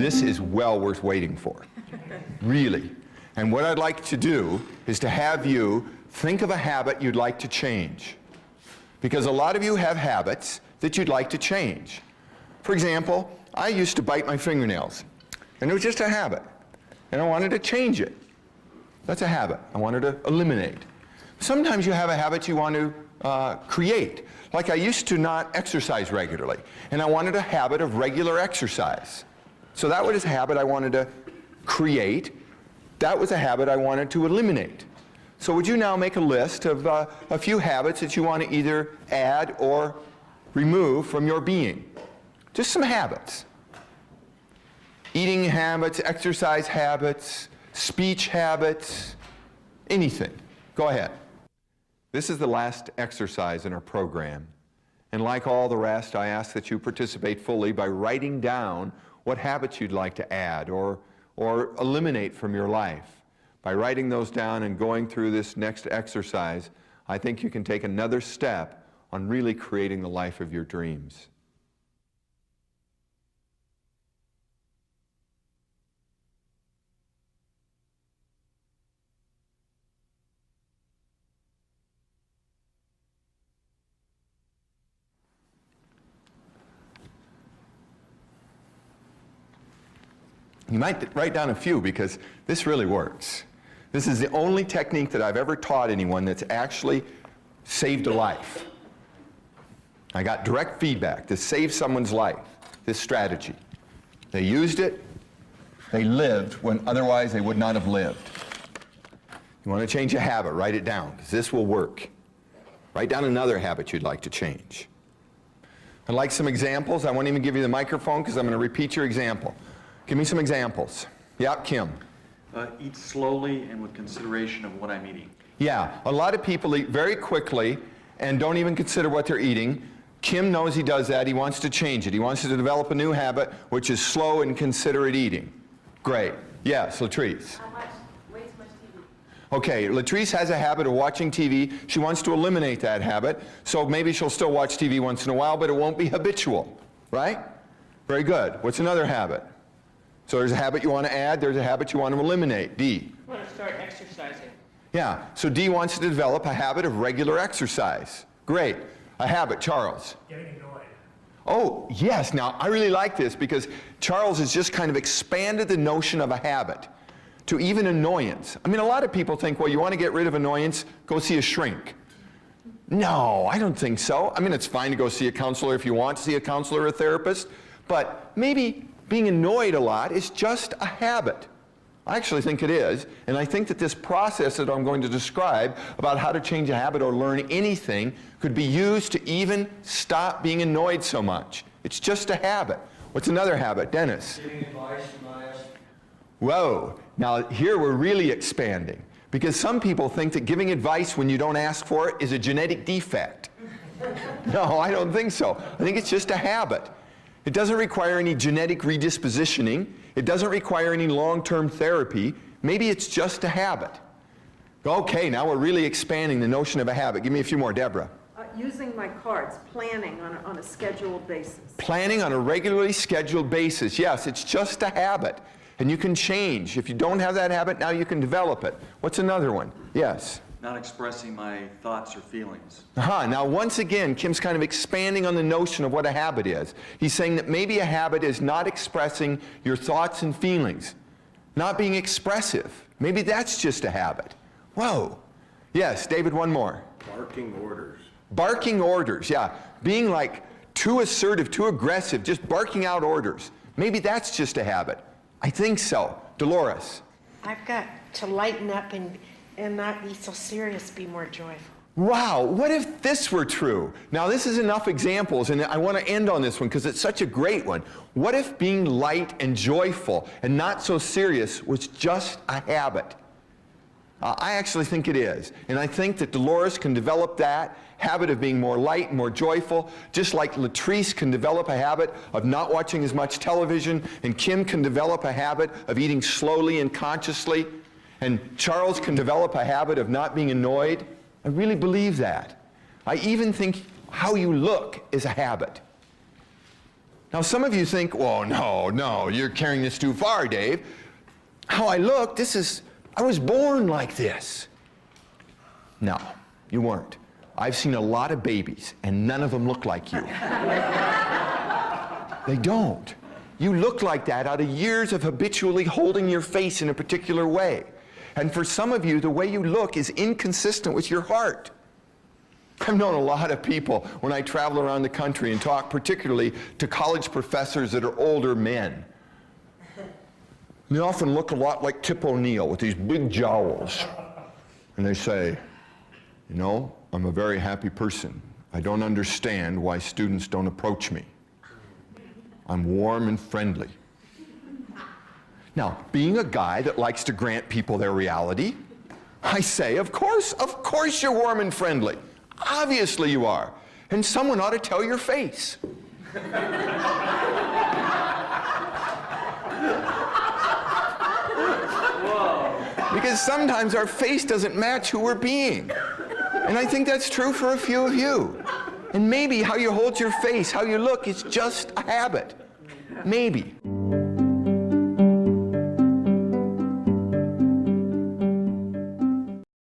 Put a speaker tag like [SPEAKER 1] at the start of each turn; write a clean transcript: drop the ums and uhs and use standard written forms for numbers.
[SPEAKER 1] this is well worth waiting for. Really. And what I'd like to do is to have you think of a habit you'd like to change. Because a lot of you have habits that you'd like to change. For example, I used to bite my fingernails, and it was just a habit, and I wanted to change it. That's a habit I wanted to eliminate. Sometimes you have a habit you want to create. Like I used to not exercise regularly, and I wanted a habit of regular exercise. So that was a habit I wanted to create. That was a habit I wanted to eliminate. So would you now make a list of a few habits that you want to either add or remove from your being? Just some habits. Eating habits, exercise habits, speech habits, anything. Go ahead. This is the last exercise in our program. And like all the rest, I ask that you participate fully by writing down what habits you'd like to add or eliminate from your life. By writing those down and going through this next exercise, I think you can take another step on really creating the life of your dreams. You might write down a few because this really works. This is the only technique that I've ever taught anyone that's actually saved a life. I got direct feedback. This saved someone's life, this strategy. They used it. They lived when otherwise they would not have lived. You want to change a habit, write it down, because this will work. Write down another habit you'd like to change. I'd like some examples. I won't even give you the microphone because I'm going to repeat your example. Give me some examples. Yep, Kim.
[SPEAKER 2] Eat slowly and with consideration of what I'm eating.
[SPEAKER 1] Yeah, a lot of people eat very quickly and don't even consider what they're eating. Kim knows he does that. He wants to change it. He wants to develop a new habit, which is slow and considerate eating. Great. Yes, Latrice.
[SPEAKER 3] Way too much TV.
[SPEAKER 1] Okay, Latrice has a habit of watching TV. She wants to eliminate that habit, so maybe she'll still watch TV once in a while, but it won't be habitual, right? Very good. What's another habit? So there's a habit you want to add, there's a habit you want to eliminate. D.
[SPEAKER 4] I want to start exercising.
[SPEAKER 1] Yeah, so D wants to develop a habit of regular exercise. Great. A habit, Charles.
[SPEAKER 5] Getting annoyed.
[SPEAKER 1] Oh, yes. Now, I really like this because Charles has just kind of expanded the notion of a habit to even annoyance. I mean, a lot of people think, well, you want to get rid of annoyance, go see a shrink. No, I don't think so. I mean, it's fine to go see a counselor if you want to see a counselor or a therapist, but maybe being annoyed a lot is just a habit. I actually think it is, and I think that this process that I'm going to describe about how to change a habit or learn anything could be used to even stop being annoyed so much. It's just a habit. What's another habit? Dennis?
[SPEAKER 5] Giving advice when I ask.
[SPEAKER 1] Whoa. Now here we're really expanding, because some people think that giving advice when you don't ask for it is a genetic defect. No, I don't think so. I think it's just a habit. It doesn't require any genetic redispositioning. It doesn't require any long-term therapy. Maybe it's just a habit. Okay, now we're really expanding the notion of a habit. Give me a few more, Deborah.
[SPEAKER 3] Using my cards, planning on a scheduled basis.
[SPEAKER 1] Planning on a regularly scheduled basis. Yes, it's just a habit. And you can change. If you don't have that habit, now you can develop it. What's another one? Yes.
[SPEAKER 2] Not expressing my thoughts or feelings.
[SPEAKER 1] Now once again, Kim's kind of expanding on the notion of what a habit is. He's saying that maybe a habit is not expressing your thoughts and feelings, not being expressive. Maybe that's just a habit. Whoa. Yes, David, one more.
[SPEAKER 6] Barking orders.
[SPEAKER 1] Barking orders, yeah. Being like too assertive, too aggressive, just barking out orders. Maybe that's just a habit. I think so. Dolores.
[SPEAKER 7] I've got to lighten up and not be so serious, be more joyful.
[SPEAKER 1] Wow, what if this were true? Now this is enough examples, and I want to end on this one because it's such a great one. What if being light and joyful and not so serious was just a habit? I actually think it is, and I think that Dolores can develop that habit of being more light and more joyful, just like Latrice can develop a habit of not watching as much television, and Kim can develop a habit of eating slowly and consciously, and Charles can develop a habit of not being annoyed. I really believe that. I even think how you look is a habit. Now, some of you think, well, no, you're carrying this too far, Dave. How I look, I was born like this. No, you weren't. I've seen a lot of babies, and none of them look like you. They don't. You look like that out of years of habitually holding your face in a particular way. And for some of you, the way you look is inconsistent with your heart. I've known a lot of people when I travel around the country and talk particularly to college professors that are older men. They often look a lot like Tip O'Neill with these big jowls. And they say, you know, I'm a very happy person. I don't understand why students don't approach me. I'm warm and friendly. Now, being a guy that likes to grant people their reality, I say, of course you're warm and friendly. Obviously you are. And someone ought to tell your face. Because sometimes our face doesn't match who we're being. And I think that's true for a few of you. And maybe how you hold your face, how you look, is just a habit. Maybe.